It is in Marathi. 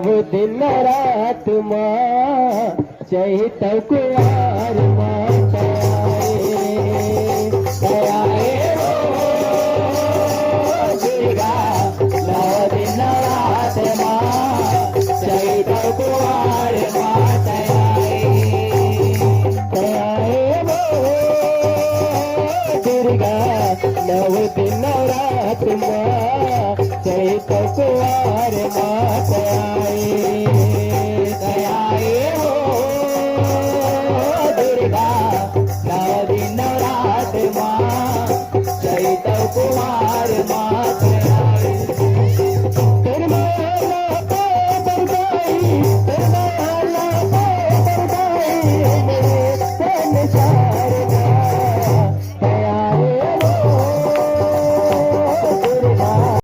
नव दिन रात माँ चैत कुवार माता दयाए हो दुर्गा नव दिन रात माँ चैत कुवार माता दयाए हो दुर्गा नव दिन रात माँ चैत कुवार माता